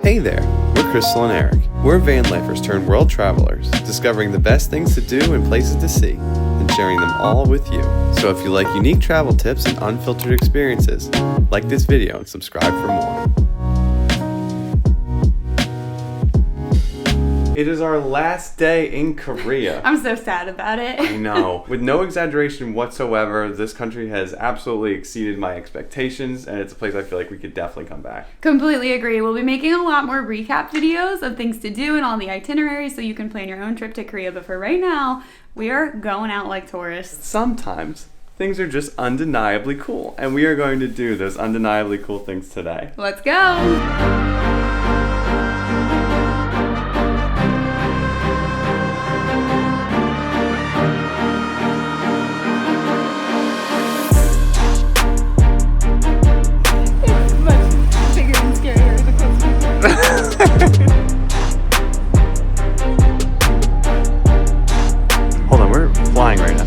Hey there, we're Crystal and Eric. We're van lifers turned world travelers, discovering the best things to do and places to see, and sharing them all with you. So if you like unique travel tips and unfiltered experiences, like this video and subscribe for more. It is our last day in Korea. I'm so sad about it. I know. With no exaggeration whatsoever, this country has absolutely exceeded my expectations, and it's a place I feel like we could definitely come back. Completely agree. We'll be making a lot more recap videos of things to do and all the itineraries so you can plan your own trip to Korea. But for right now, we are going out like tourists. Sometimes things are just undeniably cool, and we are going to do those undeniably cool things today. Let's go. Hold on, we're flying right now.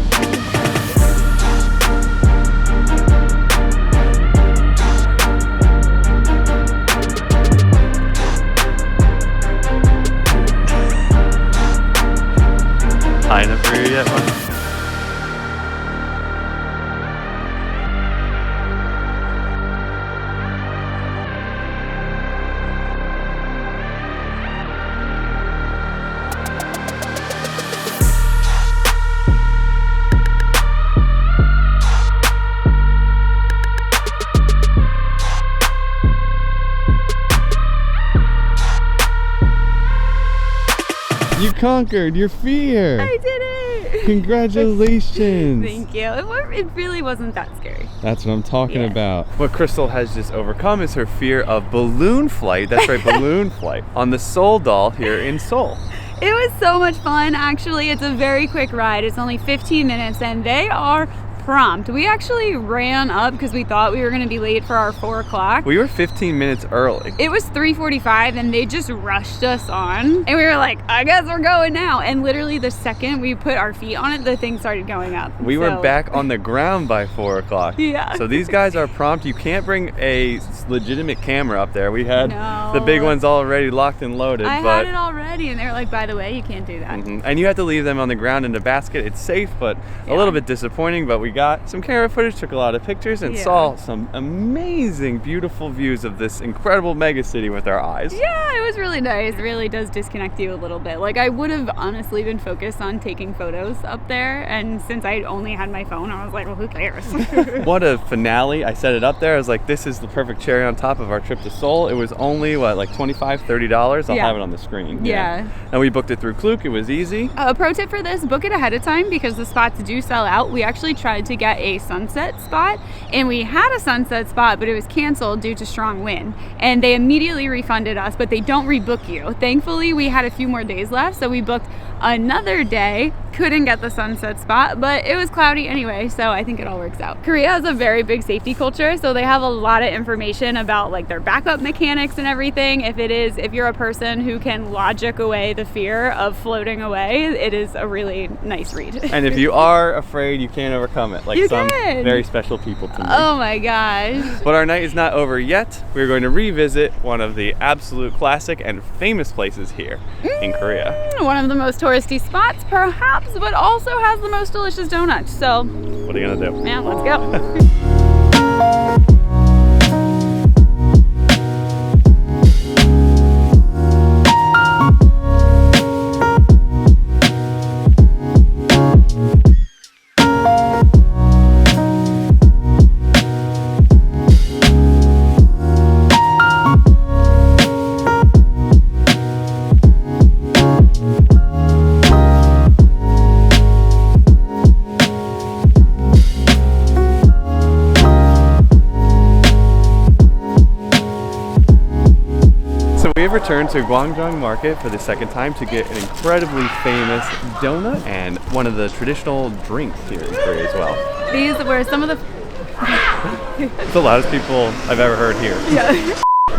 High enough for you yet, Mark? You conquered your fear! I did it! Congratulations! Thank you. It really wasn't that scary. That's what I'm talking about. What Crystal has just overcome is her fear of balloon flight. That's right, balloon flight on the Seouldal here in Seoul. It was so much fun, actually. It's a very quick ride. It's only 15 minutes and they are prompt. We actually ran up because we thought we were going to be late for our 4 o'clock. We were 15 minutes early. It was 3:45 and they just rushed us on. And we were like, I guess we're going now. And literally the second we put our feet on it, the thing started going up. We were back on the ground by 4 o'clock. Yeah. So these guys are prompt. You can't bring a legitimate camera up there. We had the big ones already locked and loaded. I had it already and they were like, by the way, you can't do that. And you have to leave them on the ground in a basket. It's safe, but a little bit disappointing. But we got some camera footage, took a lot of pictures, and saw some amazing, beautiful views of this incredible mega city with our eyes. Yeah, it was really nice. It really does disconnect you a little bit. Like, I would have honestly been focused on taking photos up there, and since I only had my phone, I was like, well, who cares? What a finale. I set it up there. I was like, this is the perfect cherry on top of our trip to Seoul. It was only, what, like $25, $30? I'll have it on the screen. Yeah. And we booked it through Klook. It was easy. A pro tip for this, book it ahead of time because the spots do sell out. We actually tried to get a sunset spot, and we had a sunset spot, but it was canceled due to strong wind, and they immediately refunded us, but they don't rebook you. Thankfully, we had a few more days left, so we booked another day. Couldn't get the sunset spot, but it was cloudy anyway, so I think it all works out. Korea has a very big safety culture, so they have a lot of information about like their backup mechanics and everything. If you're a person who can logic away the fear of floating away, it is a really nice read. And if you are afraid, you can't overcome it, like very special people to me. Oh my gosh. But our night is not over yet. We're going to revisit one of the absolute classic and famous places here in Korea. One of the most touristy spots, perhaps, but also has the most delicious donuts. So, what are you gonna do? Man, let's go. We have returned to Gwangjang Market for the second time to get an incredibly famous donut and one of the traditional drinks here in Korea as well. These were some of the... It's the loudest people I've ever heard here. Yeah.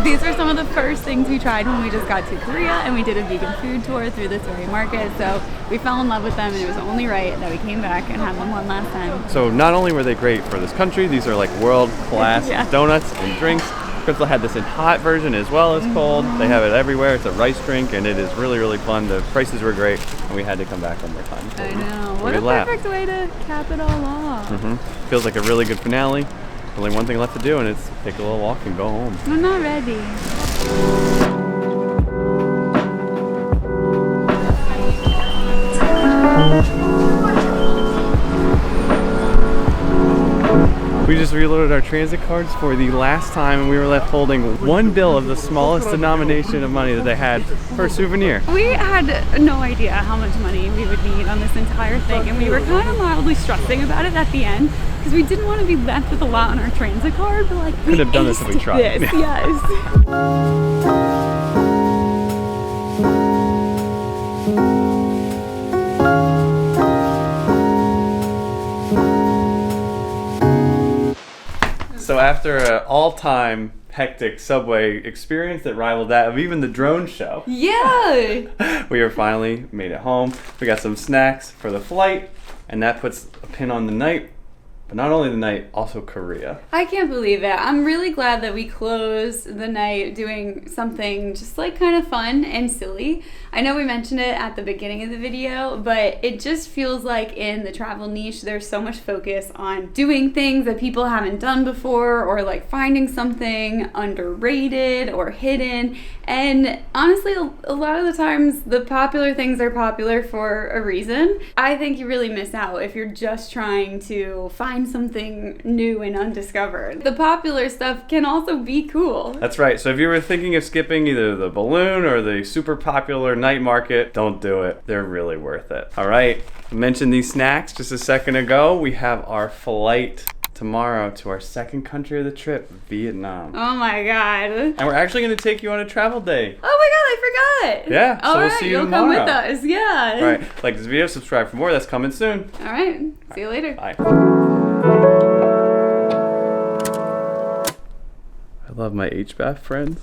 These were some of the first things we tried when we just got to Korea, and we did a vegan food tour through this very market, so we fell in love with them, and it was only right that we came back and had one last time. So not only were they great for this country, these are like world-class donuts and drinks, Crystal had this in hot version as well as cold. They have it everywhere. It's a rice drink, and it is really, really fun. The prices were great, and we had to come back one more time. I know. What We a laughed. perfect way to cap it all off. Feels like a really good finale. Only one thing left to do, and it's take a little walk and go home. I'm not ready. We just reloaded our transit cards for the last time, and we were left holding one bill of the smallest denomination of money that they had for a souvenir. We had no idea how much money we would need on this entire thing, and we were kind of mildly stressing about it at the end because we didn't want to be left with a lot on our transit card, but like we Could have done this if we aced tried. this, yes. So after an all-time hectic subway experience that rivaled that of even the drone show, Yeah. we are finally made it home. We got some snacks for the flight, and that puts a pin on the night. But not only the night, also Korea. I can't believe it. I'm really glad that we closed the night doing something just like kind of fun and silly. I know we mentioned it at the beginning of the video, but it just feels like in the travel niche, there's so much focus on doing things that people haven't done before, or like finding something underrated or hidden. And honestly, a lot of the times the popular things are popular for a reason. I think you really miss out if you're just trying to find something new and undiscovered. The popular stuff can also be cool. That's right. So if you were thinking of skipping either the balloon or the super popular night market, don't do it. They're really worth it. All right. I mentioned these snacks just a second ago. We have our flight tomorrow to our second country of the trip, Vietnam. Oh my god. And we're actually going to take you on a travel day. Oh my god, I forgot. Yeah, so All we'll right, see you you'll come with tomorrow. us. Yeah. All right. Like this video, subscribe for more. That's coming soon. All right. See you later. Bye. I love my HBAF friends.